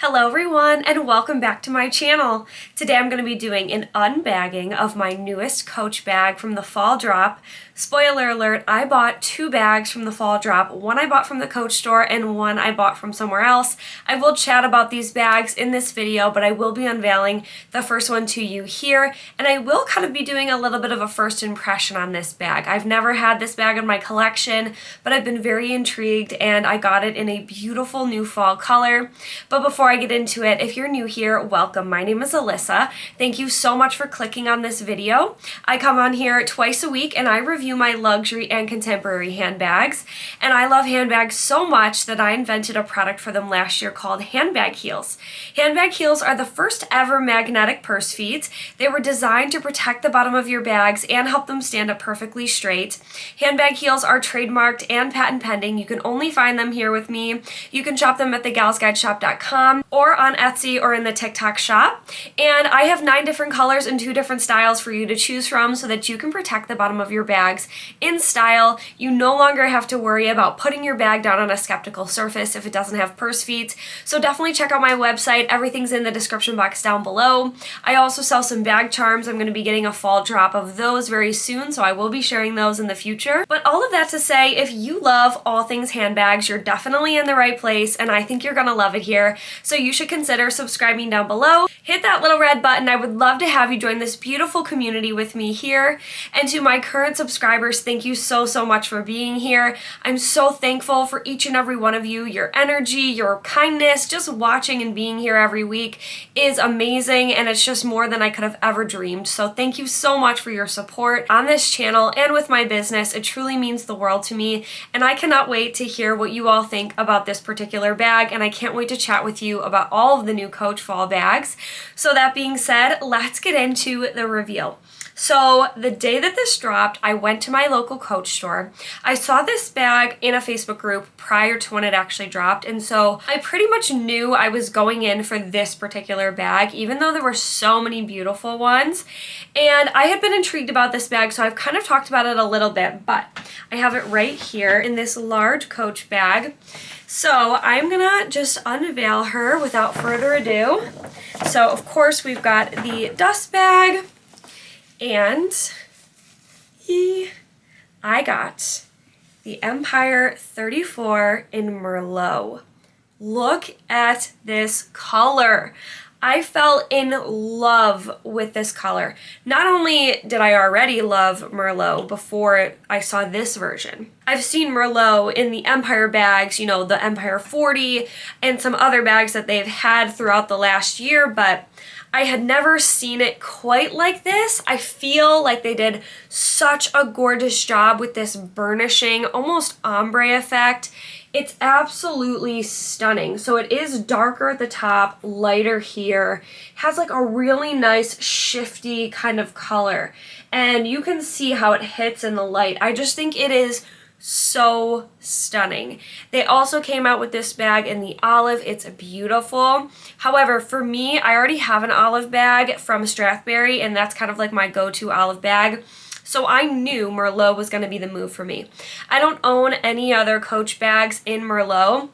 Hello everyone and welcome back to my channel. Today I'm going to be doing an unbagging of my newest Coach bag from the fall drop. Spoiler alert, I bought two bags from the fall drop. One I bought from the Coach store and one I bought from somewhere else. I will chat about these bags in this video, but I will be unveiling the first one to you here, and I will kind of be doing a little bit of a first impression on this bag. I've never had this bag in my collection, but I've been very intrigued and I got it in a beautiful new fall color. But before I get into it, if you're new here, welcome. My name is Alyssa. Thank you so much for clicking on this video. I come on here twice a week and I review my luxury and contemporary handbags. And I love handbags so much that I invented a product for them last year called handbag heels. Handbag heels are the first ever magnetic purse feet. They were designed to protect the bottom of your bags and help them stand up perfectly straight. Handbag heels are trademarked and patent pending. You can only find them here with me. You can shop them at thegalsguideshop.com or on Etsy or in the TikTok shop. And I have 9 different colors and 2 different styles for you to choose from so that you can protect the bottom of your bags in style. You no longer have to worry about putting your bag down on a skeptical surface if it doesn't have purse feet. So definitely check out my website. Everything's in the description box down below. I also sell some bag charms. I'm going to be getting a fall drop of those very soon, so I will be sharing those in the future. But all of that to say, if you love all things handbags, you're definitely in the right place, and I think you're going to love it here. So you should consider subscribing down below. Hit that little red button. I would love to have you join this beautiful community with me here. And to my current subscribers, thank you so much for being here. I'm so thankful for each and every one of you. Your energy, your kindness, just watching and being here every week is amazing, and it's just more than I could have ever dreamed. So thank you so much for your support on this channel and with my business. It truly means the world to me, and I cannot wait to hear what you all think about this particular bag, and I can't wait to chat with you about all of the new Coach fall bags. So that being said, let's get into the reveal. So the day that this dropped, I went to my local Coach store. I saw this bag in a Facebook group prior to when it actually dropped, and so I pretty much knew I was going in for this particular bag, even though there were so many beautiful ones. And I had been intrigued about this bag, so I've kind of talked about it a little bit, but I have it right here in this large Coach bag. So I'm gonna just unveil her without further ado. So of course we've got the dust bag, and I got the Empire 34 in Merlot. Look at this color. I fell in love with this color. Not only did I already love Merlot before I saw this version, I've seen Merlot in the Empire bags, you know, the Empire 40 and some other bags that they've had throughout the last year, but I had never seen it quite like this. I feel like they did such a gorgeous job with this burnishing, almost ombre effect. It's absolutely stunning. So it is darker at the top, lighter here, has like a really nice shifty kind of color, and you can see how it hits in the light. I just think it is so stunning. They also came out with this bag in the olive. It's beautiful. However, for me, I already have an olive bag from Strathberry, and that's kind of like my go-to olive bag. So I knew Merlot was going to be the move for me. I don't own any other Coach bags in Merlot,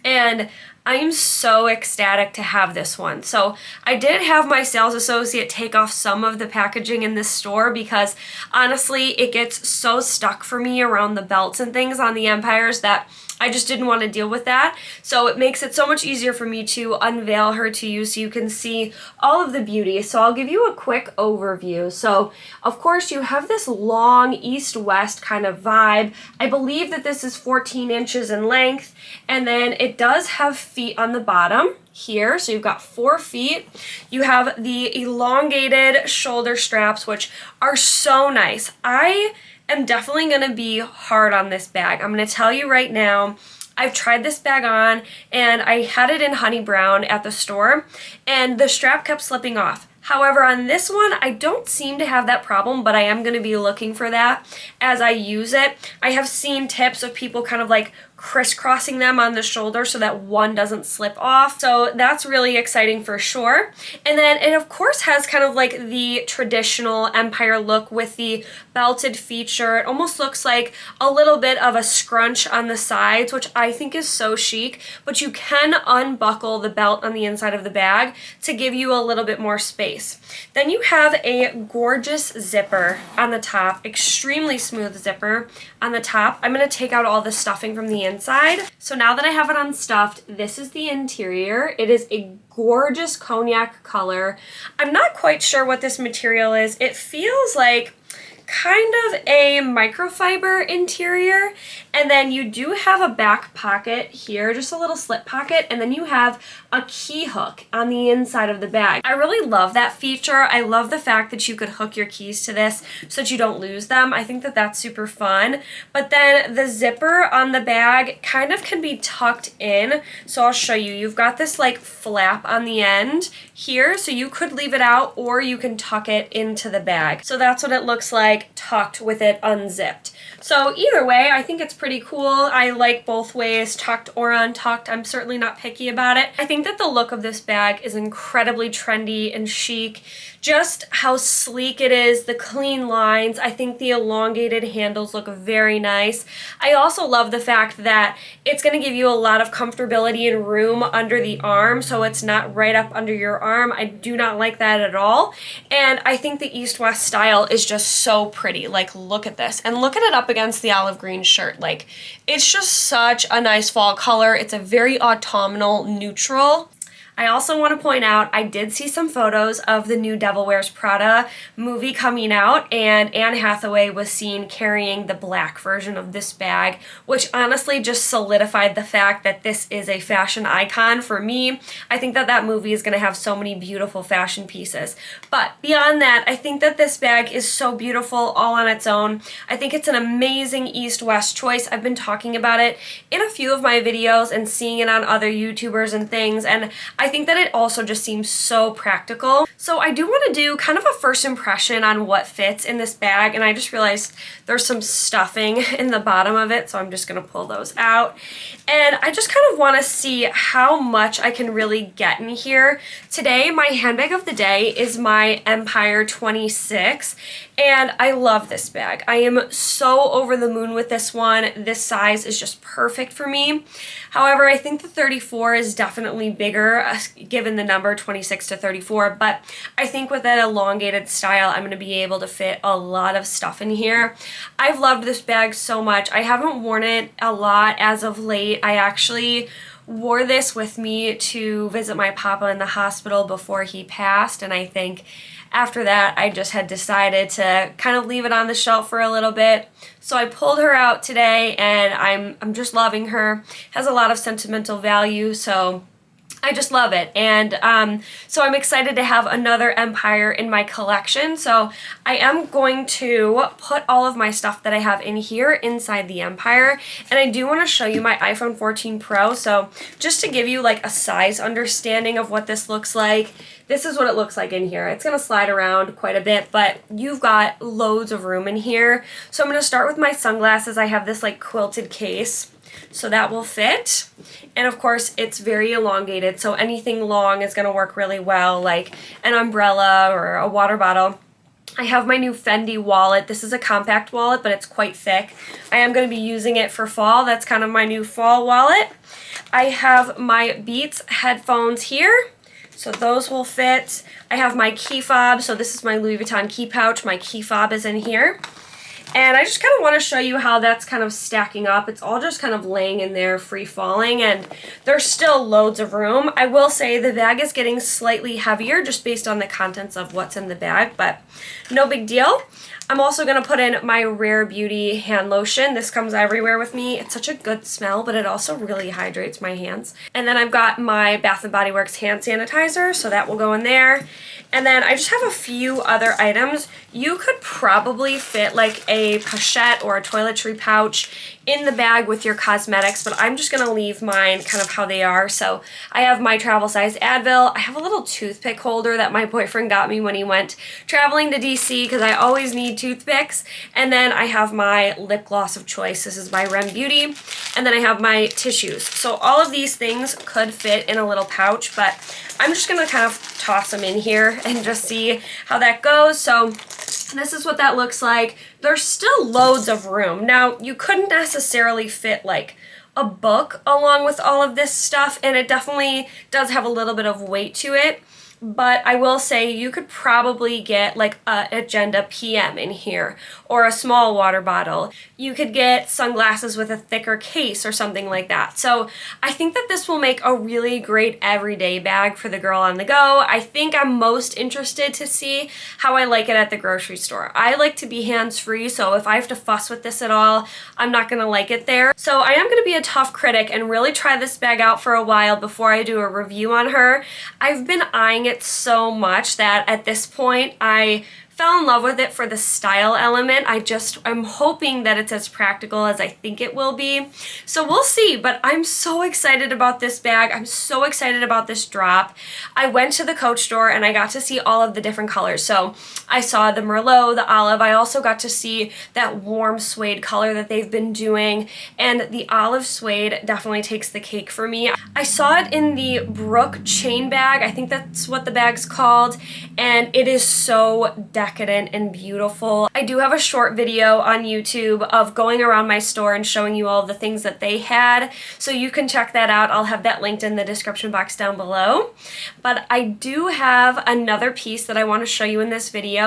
and I'm so ecstatic to have this one. So I did have my sales associate take off some of the packaging in this store because honestly, it gets so stuck for me around the belts and things on the Empires that I just didn't want to deal with that. So it makes it so much easier for me to unveil her to you so you can see all of the beauty. So I'll give you a quick overview. So of course you have this long east-west kind of vibe. I believe that this is 14 inches in length, and then it does have feet on the bottom here. So you've got 4 feet. You have the elongated shoulder straps, which are so nice. I am definitely going to be hard on this bag. I'm going to tell you right now, I've tried this bag on and I had it in honey brown at the store and the strap kept slipping off. However, on this one, I don't seem to have that problem, but I am going to be looking for that as I use it. I have seen tips of people kind of like crisscrossing them on the shoulder so that one doesn't slip off. So that's really exciting for sure. And then it of course has kind of like the traditional Empire look with the belted feature. It almost looks like a little bit of a scrunch on the sides, which I think is so chic, but you can unbuckle the belt on the inside of the bag to give you a little bit more space. Then you have a gorgeous zipper on the top, extremely smooth zipper on the top. I'm going to take out all the stuffing from the inside. So now that I have it unstuffed, this is the interior. It is a gorgeous cognac color. I'm not quite sure what this material is. It feels like kind of a microfiber interior, and then you do have a back pocket here, just a little slip pocket, and then you have a key hook on the inside of the bag. I really love that feature. I love the fact that you could hook your keys to this so that you don't lose them. I think that that's super fun. But then the zipper on the bag kind of can be tucked in, so I'll show you. You've got this like flap on the end here, so you could leave it out or you can tuck it into the bag. So that's what it looks like tucked with it unzipped. So either way, I think it's pretty cool. I like both ways, tucked or untucked. I'm certainly not picky about it. I think that the look of this bag is incredibly trendy and chic. Just how sleek it is, the clean lines. I think the elongated handles look very nice. I also love the fact that it's going to give you a lot of comfortability and room under the arm, so it's not right up under your arm. I do not like that at all. And I think the East-West style is just so pretty. Like, look at this. And look at it up against the olive green shirt. Like, it's just such a nice fall color. It's a very autumnal neutral. I also want to point out, I did see some photos of the new Devil Wears Prada movie coming out, and Anne Hathaway was seen carrying the black version of this bag, which honestly just solidified the fact that this is a fashion icon for me. I think that that movie is going to have so many beautiful fashion pieces. But beyond that, I think that this bag is so beautiful all on its own. I think it's an amazing East-West choice. I've been talking about it in a few of my videos and seeing it on other YouTubers and things, and I think that it also just seems so practical. So I do want to do kind of a first impression on what fits in this bag, and I just realized there's some stuffing in the bottom of it, so I'm just going to pull those out. And I just kind of want to see how much I can really get in here. Today, my handbag of the day is my Empire 26, and I love this bag. I am so over the moon with this one. This size is just perfect for me. However, I think the 34 is definitely bigger, given the number 26 to 34, but I think with that elongated style, I'm going to be able to fit a lot of stuff in here. I've loved this bag so much. I haven't worn it a lot as of late. I actually wore this with me to visit my papa in the hospital before he passed, and I think after that, I just had decided to kind of leave it on the shelf for a little bit. So I pulled her out today, and I'm just loving her. Has a lot of sentimental value, so I just love it. And so I'm excited to have another Empire in my collection. So I am going to put all of my stuff that I have in here inside the Empire. And I do want to show you my iPhone 14 Pro. So just to give you like a size understanding of what this looks like, this is what it looks like in here. It's going to slide around quite a bit, but you've got loads of room in here. So I'm going to start with my sunglasses. I have this like quilted case, so that will fit. And of course, it's very elongated, so anything long is going to work really well, like an umbrella or a water bottle. I have my new Fendi wallet. This is a compact wallet, but it's quite thick. I am going to be using it for fall. That's kind of my new fall wallet. I have my Beats headphones here, so those will fit. I have my key fob, so this is my Louis Vuitton key pouch. My key fob is in here. And I just kind of want to show you how that's kind of stacking up. It's all just kind of laying in there, free falling, and there's still loads of room. I will say the bag is getting slightly heavier just based on the contents of what's in the bag, but no big deal. I'm also going to put in my Rare Beauty hand lotion. This comes everywhere with me. It's such a good smell, but it also really hydrates my hands. And then I've got my Bath & Body Works hand sanitizer, so that will go in there. And then I just have a few other items. You could probably fit like a a pochette or a toiletry pouch in the bag with your cosmetics, but I'm just gonna leave mine kind of how they are. So I have my travel size Advil. I have a little toothpick holder that my boyfriend got me when he went traveling to DC because I always need toothpicks. And then I have my lip gloss of choice. This is by Rem Beauty. And then I have my tissues. So all of these things could fit in a little pouch, but I'm just gonna kind of toss them in here and just see how that goes. So this is what that looks like. There's still loads of room. Now, you couldn't necessarily fit like a book along with all of this stuff, and it definitely does have a little bit of weight to it. But I will say you could probably get like a Agenda PM in here or a small water bottle. You could get sunglasses with a thicker case or something like that. So I think that this will make a really great everyday bag for the girl on the go. I think I'm most interested to see how I like it at the grocery store. I like to be hands-free, so if I have to fuss with this at all, I'm not gonna like it there. So I am gonna be a tough critic and really try this bag out for a while before I do a review on her. I've been eyeing it so much that at this point I fell in love with it for the style element. I'm hoping that it's as practical as I think it will be. So we'll see, but I'm so excited about this bag. I'm so excited about this drop. I went to the Coach store and I got to see all of the different colors. So I saw the Merlot, the olive. I also got to see that warm suede color that they've been doing, and the olive suede definitely takes the cake for me. I saw it in the Brooke chain bag. I think that's what the bag's called, and it is so decadent and beautiful. I do have a short video on YouTube of going around my store and showing you all the things that they had, so you can check that out. I'll have that linked in the description box down below. But I do have another piece that I want to show you in this video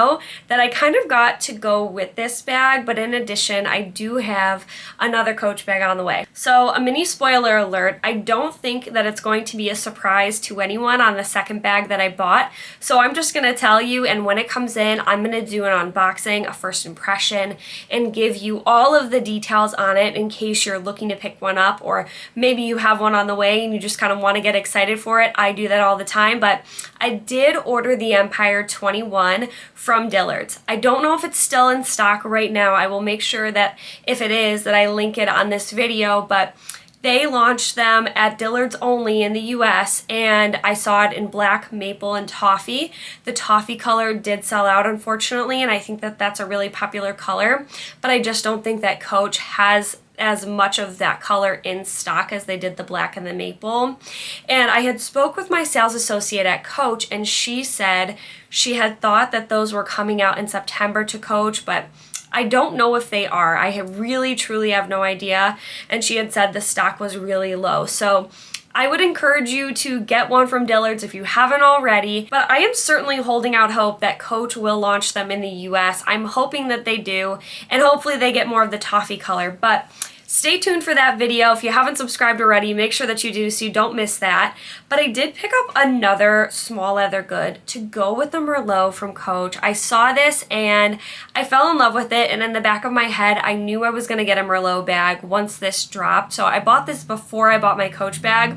that I kind of got to go with this bag, but in addition, I do have another Coach bag on the way. So a mini spoiler alert, I don't think that it's going to be a surprise to anyone on the second bag that I bought, so I'm just going to tell you, and when it comes in, I'm going to do an unboxing, a first impression, and give you all of the details on it in case you're looking to pick one up, or maybe you have one on the way and you just kind of want to get excited for it. I do that all the time, but I did order the Empire 21 from Dillard's. I don't know if it's still in stock right now. I will make sure that if it is, that I link it on this video, but they launched them at Dillard's only in the US, and I saw it in black, maple, and toffee. The toffee color did sell out, unfortunately, and I think that that's a really popular color, but I just don't think that Coach has as much of that color in stock as they did the black and the maple. And I had spoke with my sales associate at Coach, and she said she had thought that those were coming out in September to Coach, but I don't know if they are. I really truly have no idea, and she had said the stock was really low. So I would encourage you to get one from Dillard's if you haven't already, but I am certainly holding out hope that Coach will launch them in the US. I'm hoping that they do, and hopefully they get more of the toffee color, but stay tuned for that video. If you haven't subscribed already, make sure that you do so you don't miss that. But I did pick up another small leather good to go with the Merlot from Coach. I saw this and I fell in love with it, and in the back of my head, I knew I was gonna get a Merlot bag once this dropped. So I bought this before I bought my Coach bag.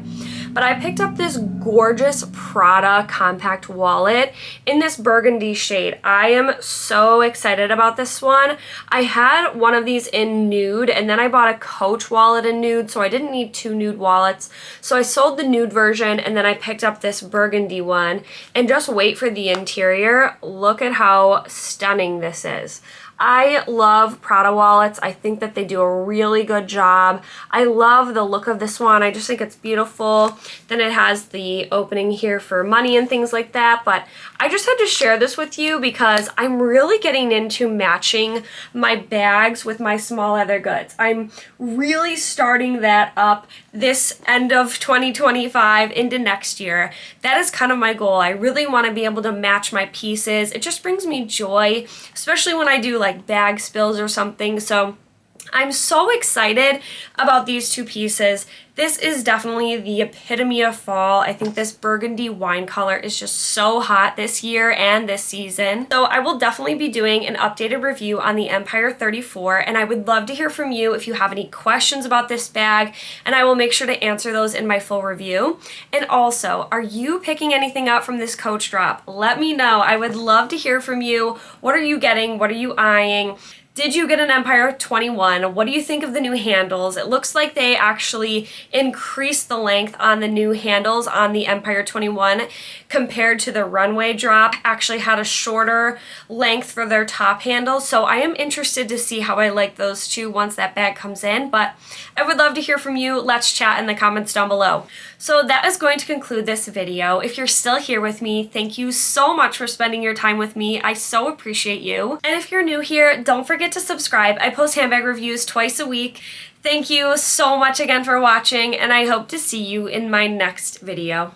But I picked up this gorgeous Prada compact wallet in this burgundy shade. I am so excited about this one. I had one of these in nude, and then I bought a Coach wallet in nude, so I didn't need two nude wallets. So I sold the nude version, and then I picked up this burgundy one. And just wait for the interior. Look at how stunning this is. I love Prada wallets. I think that they do a really good job. I love the look of this one. I just think it's beautiful. Then it has the opening here for money and things like that, but I just had to share this with you because I'm really getting into matching my bags with my small leather goods. I'm really starting that up this end of 2025 into next year. That is kind of my goal. I really want to be able to match my pieces. It just brings me joy, especially when I do like bag spills or something. So I'm so excited about these two pieces. This is definitely the epitome of fall. I think this burgundy wine color is just so hot this year and this season. So I will definitely be doing an updated review on the Empire 34, and I would love to hear from you if you have any questions about this bag, and I will make sure to answer those in my full review. And also, are you picking anything up from this Coach drop? Let me know. I would love to hear from you. What are you getting? What are you eyeing? Did you get an Empire 21? What do you think of the new handles? It looks like they actually increased the length on the new handles on the Empire 21 compared to the runway drop. Actually had a shorter length for their top handles. So I am interested to see how I like those two once that bag comes in, but I would love to hear from you. Let's chat in the comments down below. So that is going to conclude this video. If you're still here with me, thank you so much for spending your time with me. I so appreciate you. And if you're new here, don't forget to subscribe. I post handbag reviews twice a week. Thank you so much again for watching, and I hope to see you in my next video.